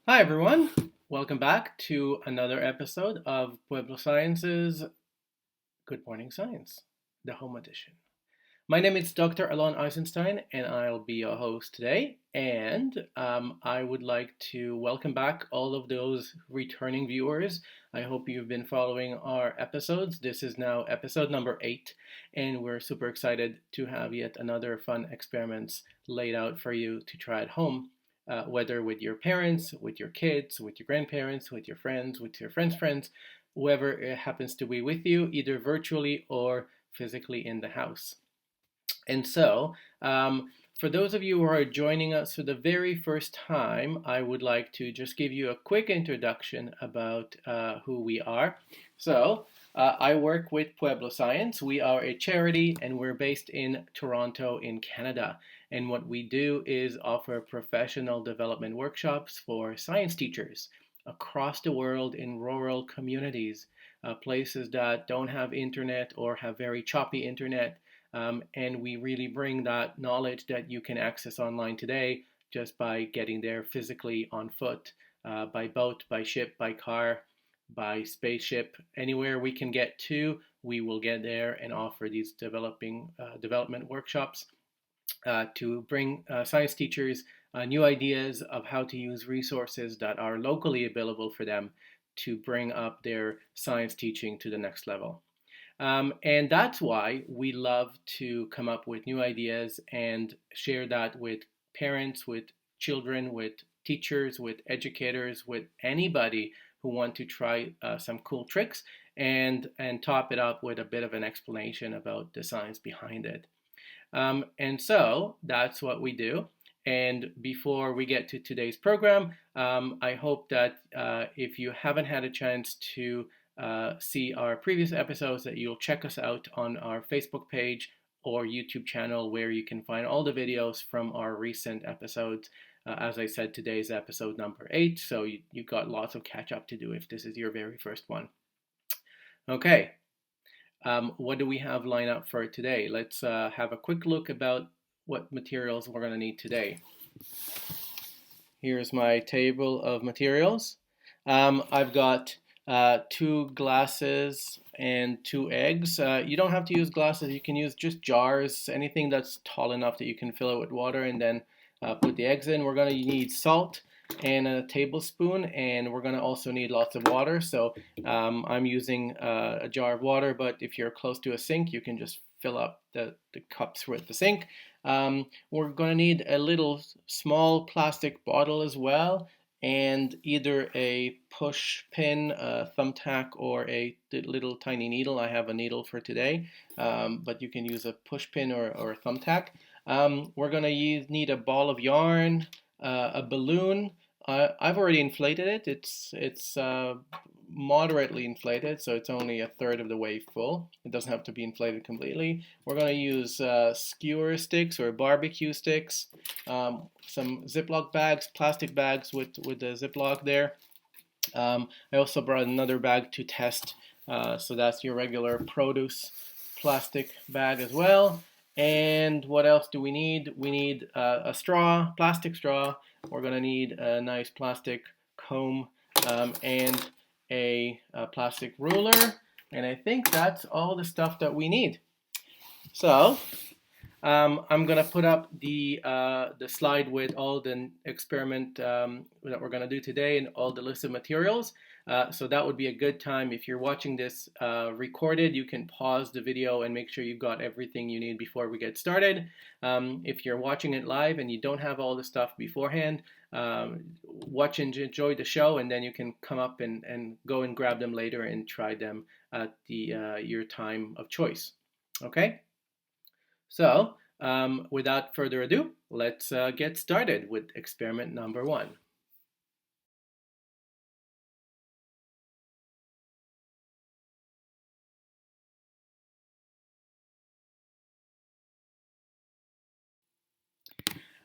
Hi, everyone. Welcome back to another episode of Pueblo Science's Good Morning Science, the home edition. My name is Dr. Alon Eisenstein, and I'll be your host today. And I would like to welcome back all of those returning viewers. I hope you've been following our episodes. This is now episode number 8, and we're super excited to have yet another fun experiments laid out for you to try at home. Whether with your parents, with your kids, with your grandparents, with your friends' friends, whoever it happens to be with you, either virtually or physically in the house. And so, for those of you who are joining us for the very first time, I would like to just give you a quick introduction about who we are. So, I work with Pueblo Science. We are a charity and we're based in Toronto, in Canada. And what we do is offer professional development workshops for science teachers across the world in rural communities, places that don't have internet or have very choppy internet, and we really bring that knowledge that you can access online today just by getting there physically on foot, by boat, by ship, by car, by spaceship. Anywhere we can get to, we will get there and offer these development workshops to bring science teachers new ideas of how to use resources that are locally available for them to bring up their science teaching to the next level. And that's why we love to come up with new ideas and share that with parents, with children, with teachers, with educators, with anybody who want to try some cool tricks and top it up with a bit of an explanation about the science behind it. And so that's what we do. And before we get to today's program, I hope that if you haven't had a chance to see our previous episodes, that you'll check us out on our Facebook page or YouTube channel, where you can find all the videos from our recent episodes. As I said, today's episode number 8, so you've got lots of catch up to do if this is your very first one. Okay, what do we have lined up for today? Let's have a quick look about what materials we're going to need today. Here's my table of materials. I've got 2 glasses and 2 eggs. You don't have to use glasses, you can use just jars, anything that's tall enough that you can fill it with water and then put the eggs in. We're going to need salt and a tablespoon, and we're going to also need lots of water. So I'm using a jar of water, but if you're close to a sink, you can just fill up the cups with the sink. We're going to need a little small plastic bottle as well, and either a push pin, a thumbtack, or a little tiny needle. I have a needle for today, but you can use a push pin or a thumbtack. We're going to need a ball of yarn, a balloon. I've already inflated it. It's moderately inflated, so it's only a third of the way full. It doesn't have to be inflated completely. We're going to use skewer sticks or barbecue sticks, some Ziploc bags, plastic bags with the Ziploc there. I also brought another bag to test, so that's your regular produce plastic bag as well. And what else do we need? We need a straw, plastic straw. We're going to need a nice plastic comb and a plastic ruler. And I think that's all the stuff that we need. So I'm going to put up the slide with all the experiment that we're going to do today and all the list of materials. So that would be a good time. If you're watching this recorded, you can pause the video and make sure you've got everything you need before we get started. If you're watching it live and you don't have all the stuff beforehand, watch and enjoy the show, and then you can come up and go and grab them later and try them at your time of choice. Okay? So, without further ado, let's get started with experiment number 1.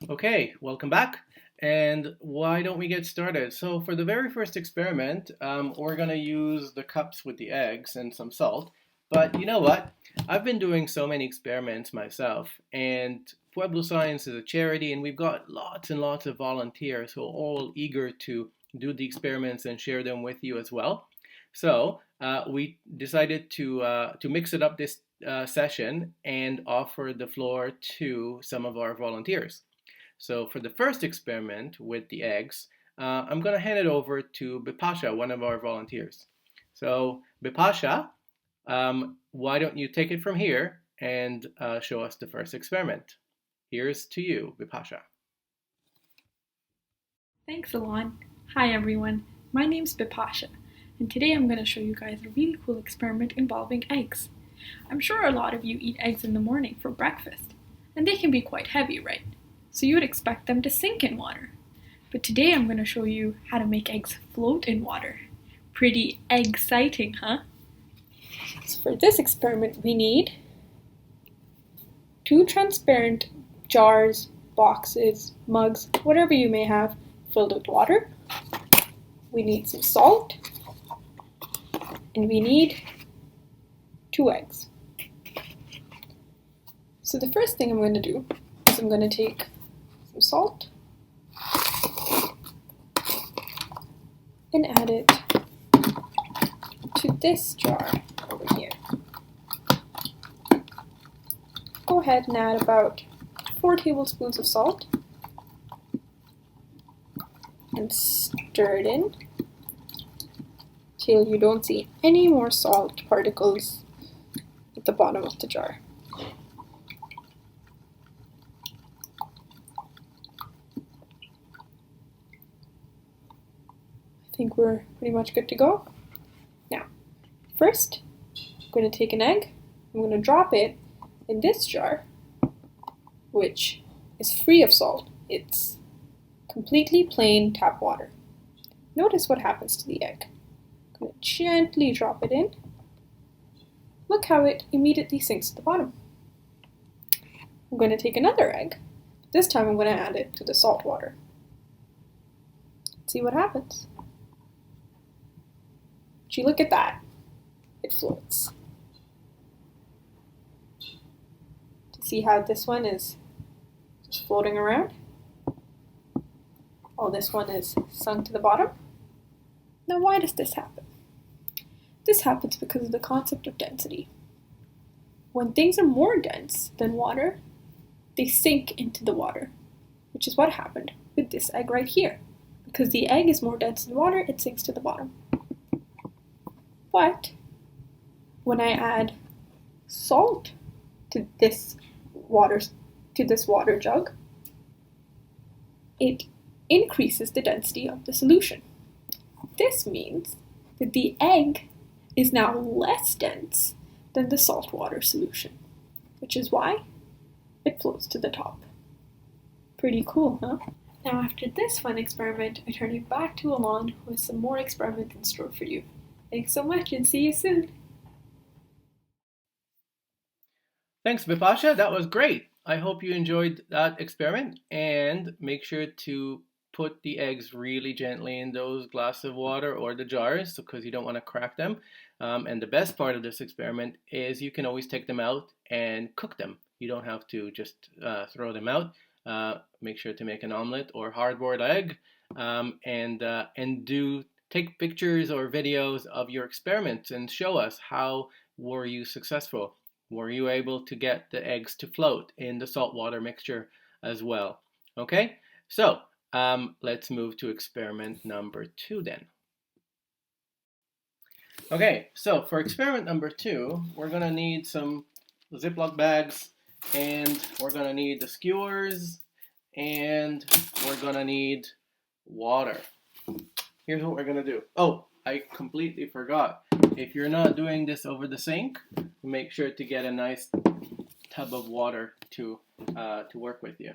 Okay, welcome back. And why don't we get started? So for the very first experiment, we're going to use the cups with the eggs and some salt. But you know what? I've been doing so many experiments myself, and Pueblo Science is a charity, and we've got lots and lots of volunteers who are all eager to do the experiments and share them with you as well. So we decided to mix it up this session and offer the floor to some of our volunteers. So for the first experiment with the eggs, I'm going to hand it over to Bipasha, one of our volunteers. So Bipasha, why don't you take it from here and show us the first experiment? Here's to you, Bipasha. Thanks, Alon. Hi, everyone. My name's Bipasha, and today I'm going to show you guys a really cool experiment involving eggs. I'm sure a lot of you eat eggs in the morning for breakfast, and they can be quite heavy, right? So you would expect them to sink in water. But today I'm going to show you how to make eggs float in water. Pretty egg-citing, huh? So for this experiment we need 2 transparent jars, boxes, mugs, whatever you may have, filled with water. We need some salt, and we need 2 eggs. So the first thing I'm going to do is I'm going to take some salt and add it to this jar over here. Go ahead and add about 4 tablespoons of salt and stir it in till you don't see any more salt particles at the bottom of the jar. I think we're pretty much good to go. Now, first, I'm going to take an egg. I'm going to drop it in this jar, which is free of salt. It's completely plain tap water. Notice what happens to the egg. I'm going to gently drop it in. Look how it immediately sinks to the bottom. I'm going to take another egg. This time I'm going to add it to the salt water. See what happens. Gee, look at that. It floats. See how this one is just floating around? Oh, this one is sunk to the bottom. Now, why does this happen? This happens because of the concept of density. When things are more dense than water, they sink into the water, which is what happened with this egg right here. Because the egg is more dense than water, it sinks to the bottom. But when I add salt to this water jug, it increases the density of the solution. This means that the egg is now less dense than the saltwater solution, which is why it floats to the top. Pretty cool, huh? Now after this fun experiment, I turn you back to Alon with some more experiments in store for you. Thanks so much and see you soon! Thanks, Bipasha. That was great. I hope you enjoyed that experiment, and make sure to put the eggs really gently in those glass of water or the jars because you don't want to crack them. And the best part of this experiment is you can always take them out and cook them. You don't have to just throw them out. Make sure to make an omelet or hard-boiled egg, and do take pictures or videos of your experiments and show us how were you successful. Were you able to get the eggs to float in the saltwater mixture as well? Okay, so let's move to experiment number 2 then. Okay, so for experiment number 2, we're going to need some ziplock bags, and we're going to need the skewers, and we're going to need water. Here's what we're going to do. Oh, I completely forgot. If you're not doing this over the sink, make sure to get a nice tub of water to work with you,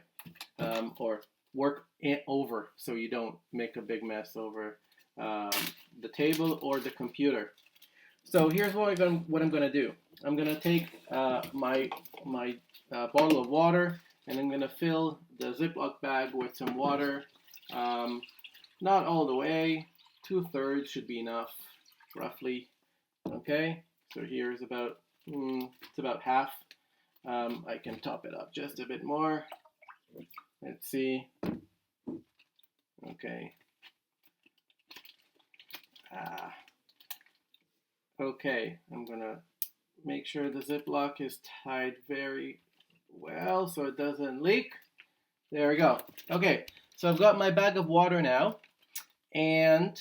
or work over so you don't make a big mess over the table or the computer. So here's what I'm going to do. I'm going to take my bottle of water, and I'm going to fill the Ziploc bag with some water. Not all the way. 2/3 should be enough, roughly. Okay, so here's about, it's about half. I can top it up just a bit more. Let's see. Okay, Okay, I'm gonna make sure the ziplock is tied very well so it doesn't leak. There we go. Okay, so I've got my bag of water now, and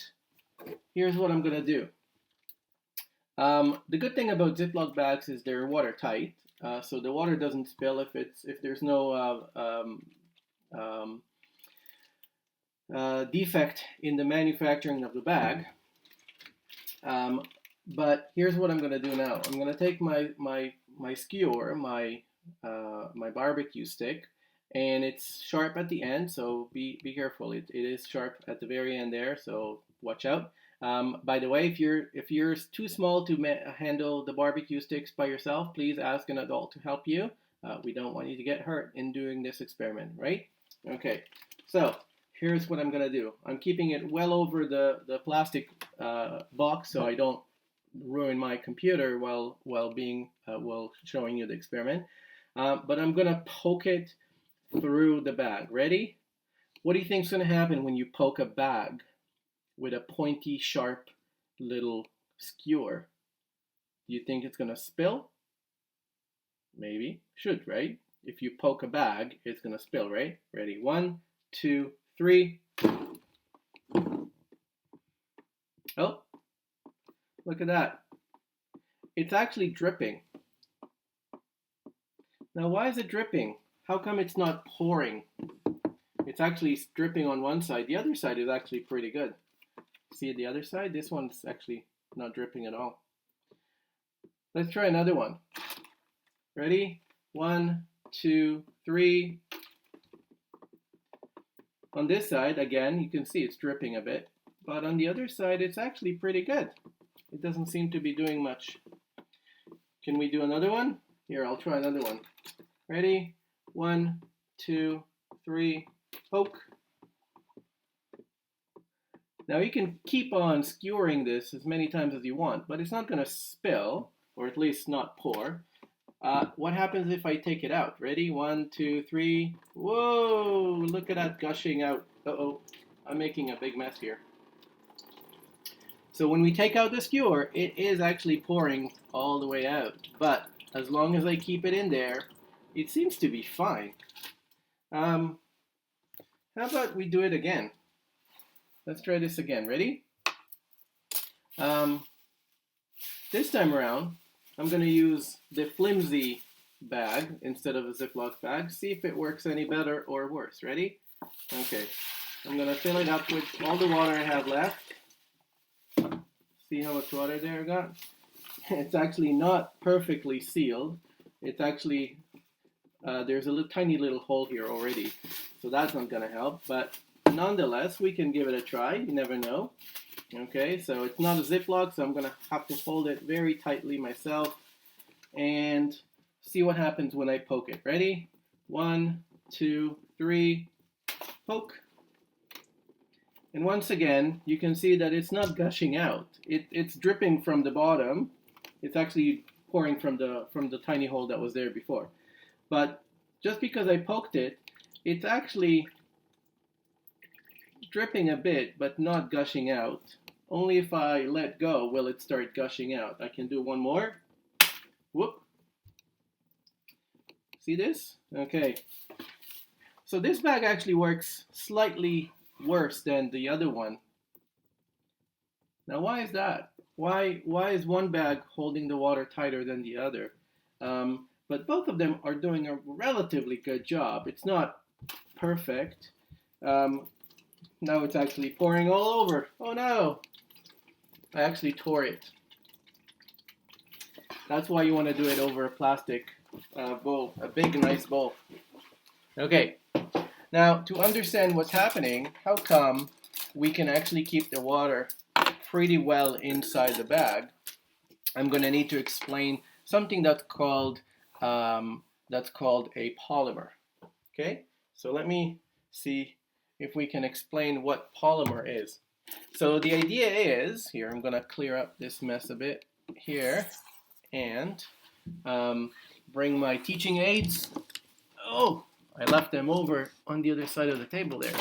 here's what I'm gonna do. The good thing about Ziploc bags is they're watertight, so the water doesn't spill if there's no defect in the manufacturing of the bag. But here's what I'm going to do now. I'm going to take my skewer, my barbecue stick, and it's sharp at the end, so be careful. It is sharp at the very end there, so watch out. By the way, if you're too small to handle the barbecue sticks by yourself, please ask an adult to help you. We don't want you to get hurt in doing this experiment, right? Okay, so here's what I'm gonna do. I'm keeping it well over the plastic box so I don't ruin my computer while showing you the experiment. But I'm gonna poke it through the bag. Ready? What do you think's gonna happen when you poke a bag with a pointy, sharp little skewer? Do you think it's gonna spill? Maybe. Should, right? If you poke a bag, it's gonna spill, right? Ready? 1, 2, 3. Oh, look at that. It's actually dripping. Now, why is it dripping? How come it's not pouring? It's actually dripping on one side. The other side is actually pretty good. See the other side? This one's actually not dripping at all. Let's try another one. Ready? 1, 2, 3. On this side, again, you can see it's dripping a bit. But on the other side, it's actually pretty good. It doesn't seem to be doing much. Can we do another one? Here, I'll try another one. Ready? 1, 2, 3, poke. Now you can keep on skewering this as many times as you want, but it's not going to spill, or at least not pour. What happens if I take it out? Ready? 1, 2, 3. Whoa! Look at that gushing out. Uh-oh, I'm making a big mess here. So when we take out the skewer, it is actually pouring all the way out. But as long as I keep it in there, it seems to be fine. How about we do it again? Let's try this again. Ready? This time around, I'm going to use the flimsy bag instead of a Ziploc bag. See if it works any better or worse. Ready? Okay. I'm going to fill it up with all the water I have left. See how much water there I got? It's actually not perfectly sealed. It's actually, there's a tiny little hole here already. So that's not going to help. But nonetheless, we can give it a try. You never know. Okay, so it's not a Ziploc, so I'm going to have to hold it very tightly myself and see what happens when I poke it. Ready? 1, 2, 3, poke. And once again, you can see that it's not gushing out. It's dripping from the bottom. It's actually pouring from the tiny hole that was there before. But just because I poked it, it's actually dripping a bit, but not gushing out. Only if I let go will it start gushing out. I can do one more. Whoop. See this? Okay. So this bag actually works slightly worse than the other one. Now why is that? Why is one bag holding the water tighter than the other? But both of them are doing a relatively good job. It's not perfect. Now it's actually pouring all over. Oh no! I actually tore it. That's why you want to do it over a plastic bowl, a big nice bowl. Okay, now to understand what's happening, how come we can actually keep the water pretty well inside the bag? I'm going to need to explain something that's called a polymer. Okay, so let me see if we can explain what polymer is. So the idea is, here I'm going to clear up this mess a bit here and bring my teaching aids. Oh, I left them over on the other side of the table there.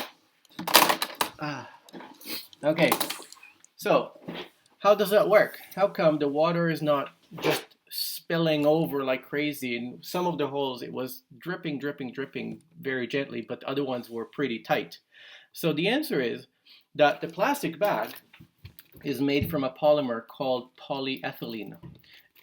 Okay, So how does that work? How come the water is not just spilling over like crazy? In some of the holes, it was dripping, dripping, dripping very gently, but other ones were pretty tight. So the answer is that the plastic bag is made from a polymer called polyethylene.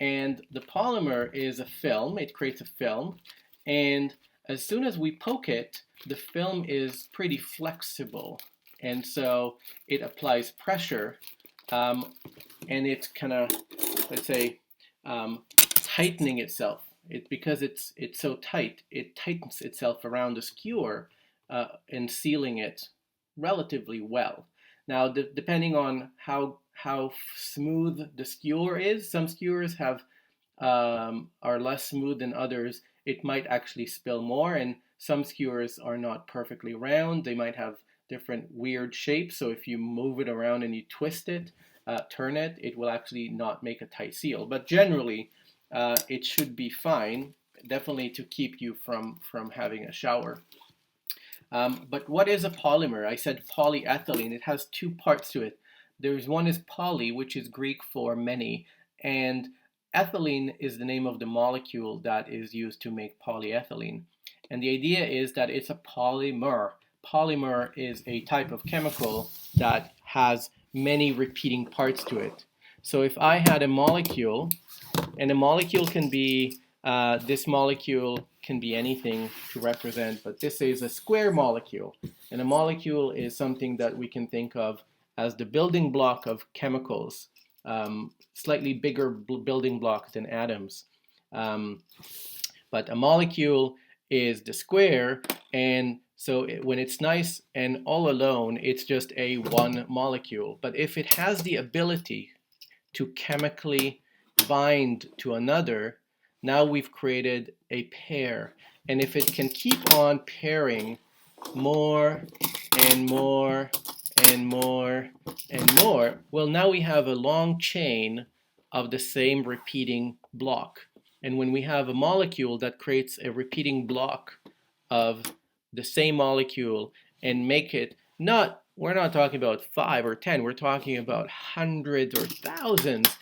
And the polymer is a film, it creates a film, and as soon as we poke it, the film is pretty flexible. And so it applies pressure, and it's kind of, let's say, tightening itself. Because it's so tight, it tightens itself around the skewer and sealing it relatively well. Now, depending on how smooth the skewer is, some skewers are less smooth than others. It might actually spill more, and some skewers are not perfectly round. They might have different weird shapes. So if you move it around and you twist it, turn it, it will actually not make a tight seal. But generally, it should be fine, definitely to keep you from having a shower. But what is a polymer? I said polyethylene. It has two parts to it. There's one is poly, which is Greek for many, and ethylene is the name of the molecule that is used to make polyethylene. And the idea is that it's a polymer. Polymer is a type of chemical that has many repeating parts to it. So if I had a molecule, and a molecule can be, this molecule can be anything to represent, but this is a square molecule. And a molecule is something that we can think of as the building block of chemicals, slightly bigger building block than atoms. But a molecule is the square, and so when it's nice and all alone, it's just a one molecule. But if it has the ability to chemically bind to another, now we've created a pair. And if it can keep on pairing more and more and more and more, well, now we have a long chain of the same repeating block. And when we have a molecule that creates a repeating block of the same molecule and make it not, we're not talking about 5 or 10, we're talking about hundreds or thousands,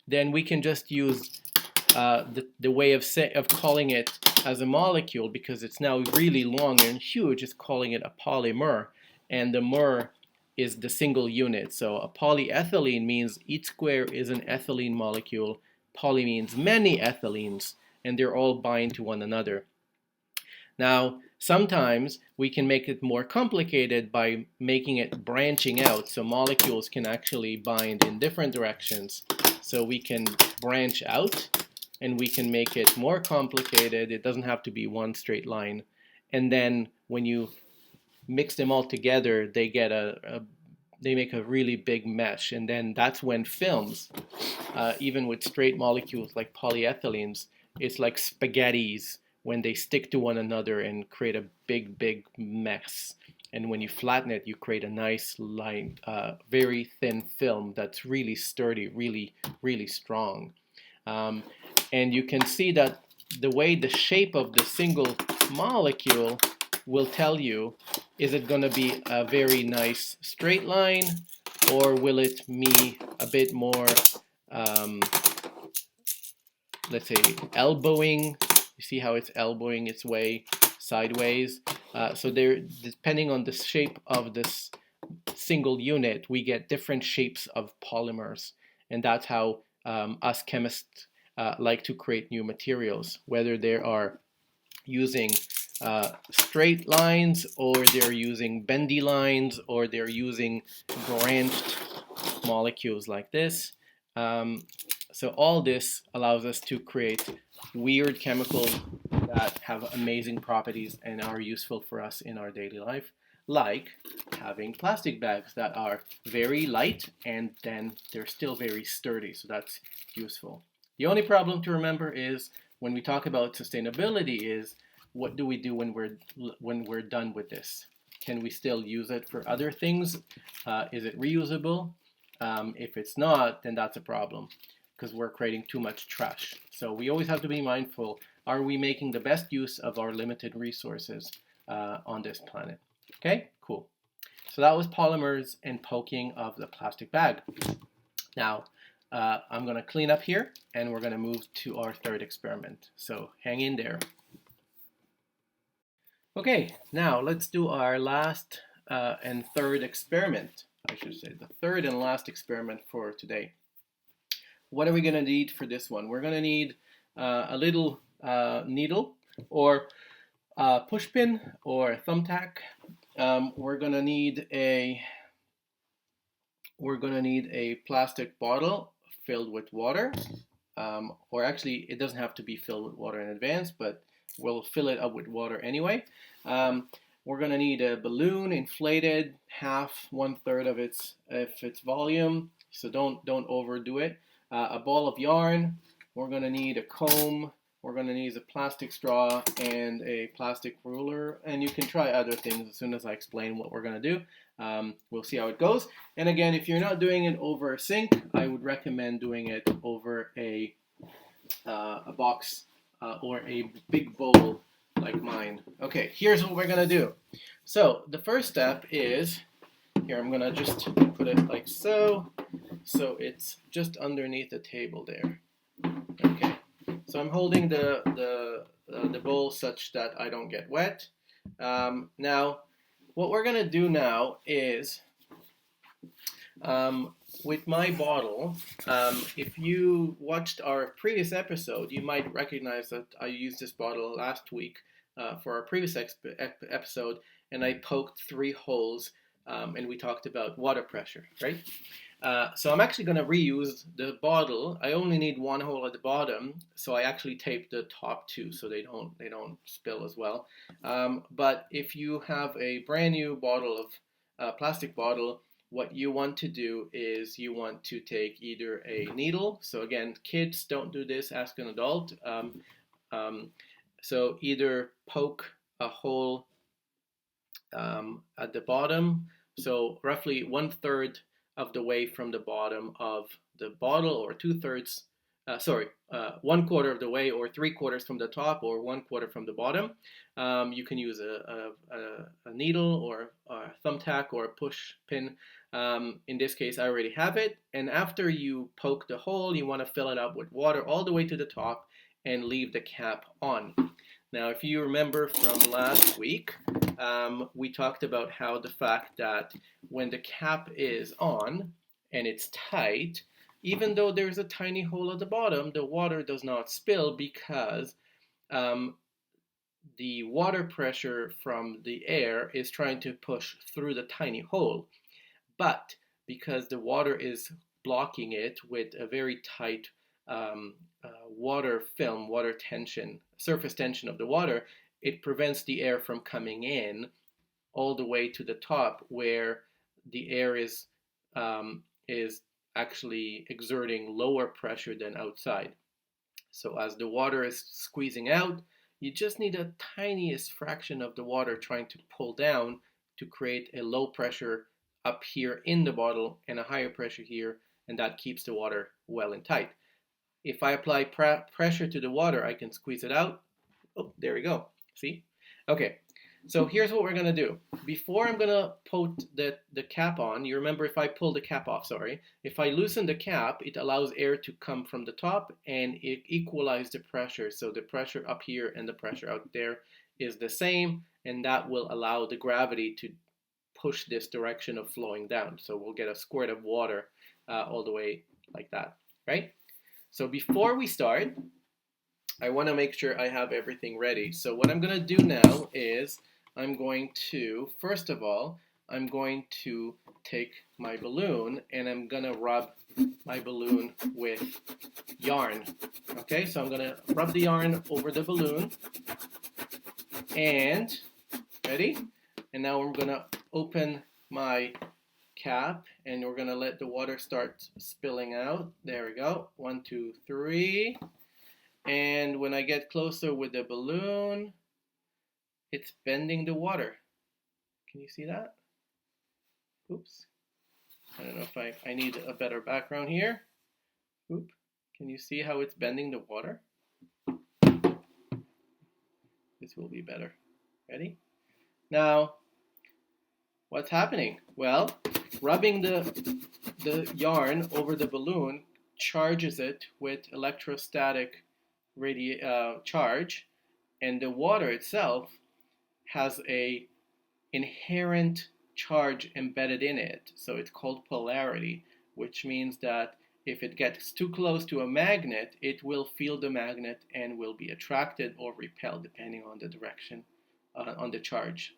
then we can just use the way of calling it as a molecule, because it's now really long and huge, is calling it a polymer. And the mer is the single unit. So a polyethylene means each square is an ethylene molecule. Poly means many ethylenes, and they're all bind to one another. Now, sometimes we can make it more complicated by making it branching out, so molecules can actually bind in different directions. So we can branch out, and we can make it more complicated. It doesn't have to be one straight line. And then when you mix them all together, they get they make a really big mesh. And then that's when films, even with straight molecules like polyethylenes, it's like spaghettis when they stick to one another and create a big, big mess. And when you flatten it, you create a nice line, very thin film that's really sturdy, really, really strong. And you can see that the way the shape of the single molecule will tell you, is it going to be a very nice straight line, or will it be a bit more, let's say, elbowing? You see how it's elbowing its way sideways? So there, depending on the shape of this single unit, we get different shapes of polymers. And that's how us chemists like to create new materials, whether they are using straight lines, or they're using bendy lines, or they're using branched molecules like this. So all this allows us to create weird chemicals that have amazing properties and are useful for us in our daily life, like having plastic bags that are very light and then they're still very sturdy, so that's useful. The only problem to remember is when we talk about sustainability is, what do we do when we're done with this? Can we still use it for other things? Is it reusable? If it's not, then that's a problem, because we're creating too much trash. So we always have to be mindful, are we making the best use of our limited resources on this planet? Okay, cool. So that was polymers and poking of the plastic bag. Now, I'm going to clean up here, and we're going to move to our third experiment. So hang in there. Okay, now let's do our last and third experiment. I should say the third and last experiment for today. What are we going to need for this one? We're going to need a little needle or push pin or a thumbtack. We're going to need a plastic bottle filled with water, or actually it doesn't have to be filled with water in advance, but we'll fill it up with water anyway. We're going to need a balloon inflated one-third of its volume, so don't overdo it. A ball of yarn. We're going to need a comb. We're going to need a plastic straw and a plastic ruler, and you can try other things as soon as I explain what we're going to do. We'll see how it goes. And again, if you're not doing it over a sink, I would recommend doing it over a box or a big bowl like mine. Okay, here's what we're going to do. So the first step is, here I'm going to just put it like so. So it's just underneath the table there. Okay, so I'm holding the bowl such that I don't get wet. Now, what we're going to do now is, with my bottle, if you watched our previous episode, you might recognize that I used this bottle last week for our previous episode, and I poked 3 holes, and we talked about water pressure, right? So I'm actually going to reuse the bottle. I only need 1 hole at the bottom, so I actually taped the top 2 so they don't spill as well. But if you have a brand new bottle of plastic bottle, what you want to do is you want to take either a needle. So again, kids, don't do this, ask an adult. So either poke a hole at the bottom, so roughly 1/3 of the way from the bottom of the bottle, or 2/3, 1/4 of the way, or 3/4 from the top, or 1/4 from the bottom. You can use a needle or a thumbtack or a push pin. In this case, I already have it. And after you poke the hole, you want to fill it up with water all the way to the top and leave the cap on. Now, if you remember from last week, we talked about how the fact that when the cap is on and it's tight, even though there's a tiny hole at the bottom, the water does not spill because the water pressure from the air is trying to push through the tiny hole. But because the water is blocking it with a very tight water film, water tension, surface tension of the water, it prevents the air from coming in all the way to the top, where the air is actually exerting lower pressure than outside. So as the water is squeezing out, you just need a tiniest fraction of the water trying to pull down to create a low pressure up here in the bottle and a higher pressure here, and that keeps the water well and tight. If I apply pressure to the water, I can squeeze it out. Oh, there we go. See? Okay, so here's what we're going to do. Before I'm going to put the cap on, you remember if I pull the cap off, if I loosen the cap, it allows air to come from the top and it equalizes the pressure. So the pressure up here and the pressure out there is the same, and that will allow the gravity to push this direction of flowing down. So we'll get a squirt of water all the way like that, right? So before we start, I want to make sure I have everything ready. So what I'm going to do now is I'm going to, first of all, I'm going to take my balloon and I'm going to rub my balloon with yarn. Okay, so I'm going to rub the yarn over the balloon. And, ready? And now I'm going to open my cap and we're going to let the water start spilling out. There we go. 1, 2, 3. And when I get closer with the balloon, it's bending the water. Can you see that? Oops. I don't know if I need a better background here. Oop. Can you see how it's bending the water? This will be better. Ready? Now, What's happening? Well, rubbing the yarn over the balloon charges it with electrostatic charge, and the water itself has a inherent charge embedded in it. So it's called polarity, which means that if it gets too close to a magnet, it will feel the magnet and will be attracted or repelled depending on the direction on the charge.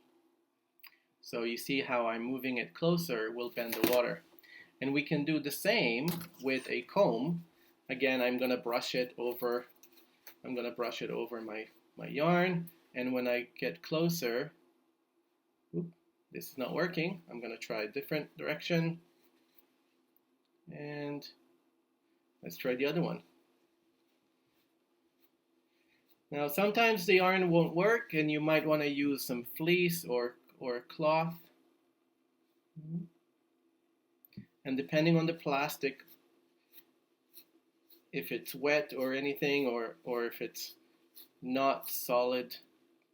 So you see how I'm moving it closer will bend the water. And we can do the same with a comb. Again, I'm going to brush it over my yarn, and when I get closer, this is not working. I'm going to try a different direction, and let's try the other one. Now sometimes the yarn won't work, and you might want to use some fleece or cloth. And depending on the plastic, if it's wet or anything, or if it's not solid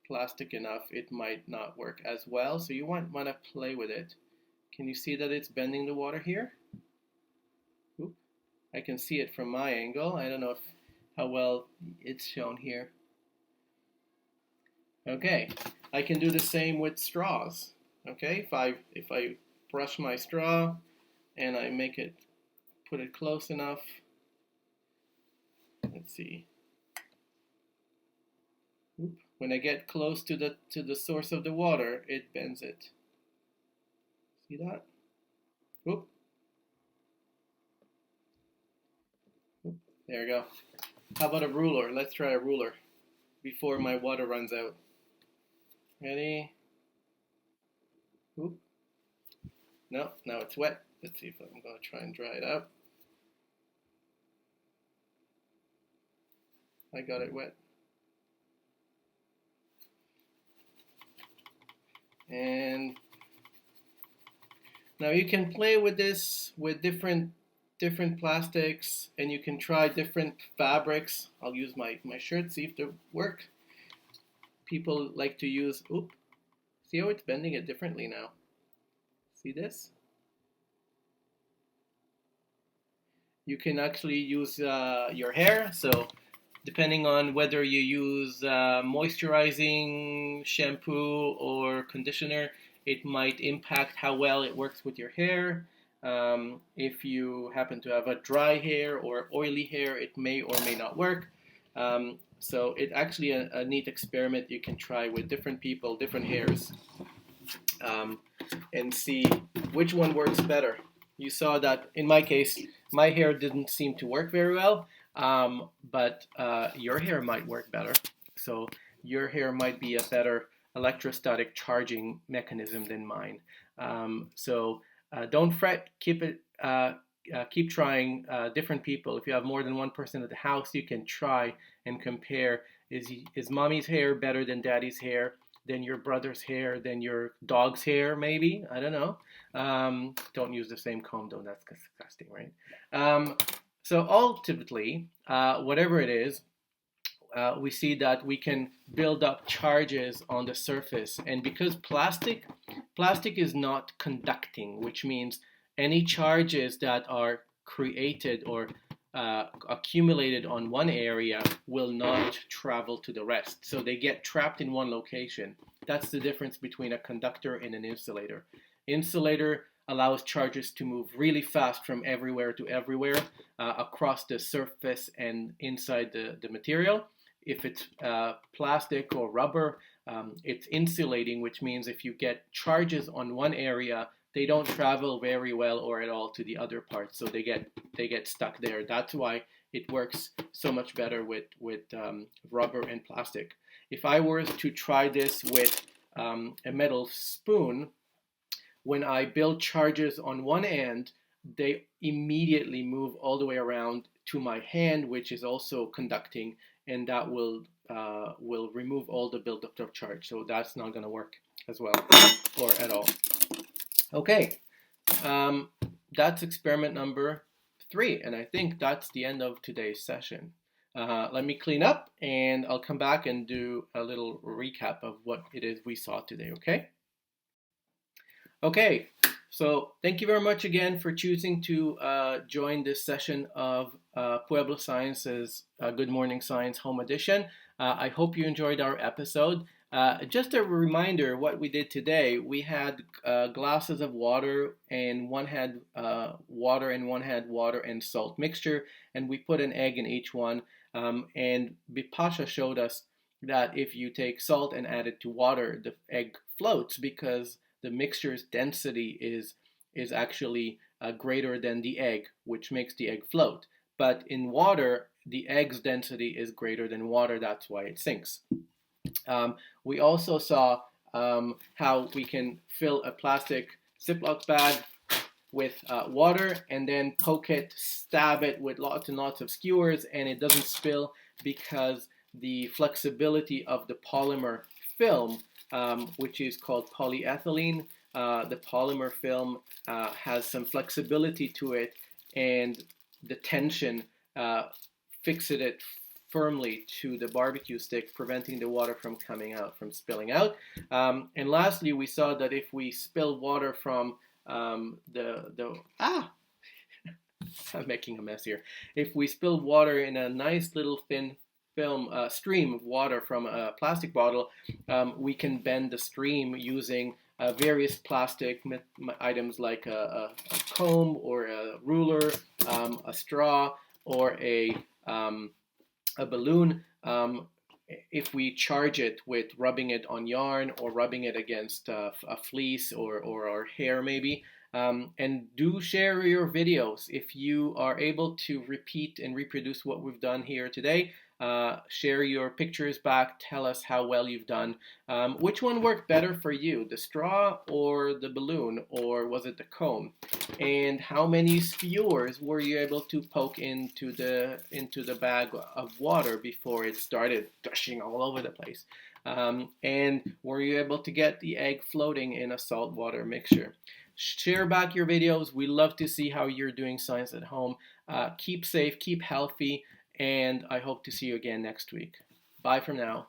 plastic enough, it might not work as well. So you want to play with it. Can you see that it's bending the water here? Oop. I can see it from my angle. I don't know how well it's shown here. Okay, I can do the same with straws. Okay, if I brush my straw and I put it close enough. Let's see. Oop. When I get close to the source of the water, it bends it. See that? Oop. Oop. There we go. How about a ruler? Let's try a ruler before my water runs out. Ready? Oop. No, now it's wet. Let's see if I'm going to try and dry it up. I got it wet. And now you can play with this with different plastics, and you can try different fabrics. I'll use my shirt, see if they work. People like to use, see how it's bending it differently now? See this? You can actually use your hair, so depending on whether you use moisturizing shampoo or conditioner, it might impact how well it works with your hair. If you happen to have a dry hair or oily hair, it may or may not work. So it's actually a neat experiment you can try with different people, different hairs, and see which one works better. You saw that in my case, my hair didn't seem to work very well, but your hair might work better. So your hair might be a better electrostatic charging mechanism than mine. So don't fret. Keep trying different people. If you have more than one person at the house, you can try and compare. Is mommy's hair better than daddy's hair? Than your brother's hair? Than your dog's hair? Maybe, I don't know. Don't use the same comb though. That's disgusting, right? So ultimately, whatever it is, we see that we can build up charges on the surface, and because plastic is not conducting, which means any charges that are created or accumulated on one area will not travel to the rest. So they get trapped in one location. That's the difference between a conductor and an insulator. Insulator allows charges to move really fast from everywhere to everywhere across the surface and inside the material. If it's plastic or rubber, it's insulating, which means if you get charges on one area, they don't travel very well or at all to the other parts, so they get stuck there. That's why it works so much better with rubber and plastic. If I were to try this with a metal spoon, when I build charges on one end, they immediately move all the way around to my hand, which is also conducting, and that will remove all the buildup of charge. So that's not going to work as well or at all. Okay, that's experiment number 3, and I think that's the end of today's session. Let me clean up, and I'll come back and do a little recap of what it is we saw today, okay? Okay, so thank you very much again for choosing to join this session of Pueblo Science's Good Morning Science Home Edition. I hope you enjoyed our episode. Just a reminder, what we did today, we had glasses of water, and one had water and one had water and salt mixture, and we put an egg in each one. And Bipasha showed us that if you take salt and add it to water, the egg floats because the mixture's density is actually greater than the egg, which makes the egg float. But in water, the egg's density is greater than water. That's why it sinks. We also saw how we can fill a plastic ziplock bag with water and then poke it, stab it with lots and lots of skewers, and it doesn't spill because the flexibility of the polymer film, which is called polyethylene. The polymer film has some flexibility to it, and the tension fixes it firmly to the barbecue stick, preventing the water from coming out, from spilling out. And lastly, we saw that if we spill water from I'm making a mess here. If we spill water in a nice little thin film stream of water from a plastic bottle, we can bend the stream using various plastic items like a comb or a ruler, a straw, or a balloon. If we charge it with rubbing it on yarn or rubbing it against a fleece or our hair maybe. And do share your videos. If you are able to repeat and reproduce what we've done here today, share your pictures back, tell us how well you've done. Which one worked better for you, the straw or the balloon, or was it the comb? And how many skewers were you able to poke into the bag of water before it started gushing all over the place? And were you able to get the egg floating in a salt water mixture? Share back your videos. We love to see how you're doing science at home. Keep safe, keep healthy, and I hope to see you again next week. Bye for now.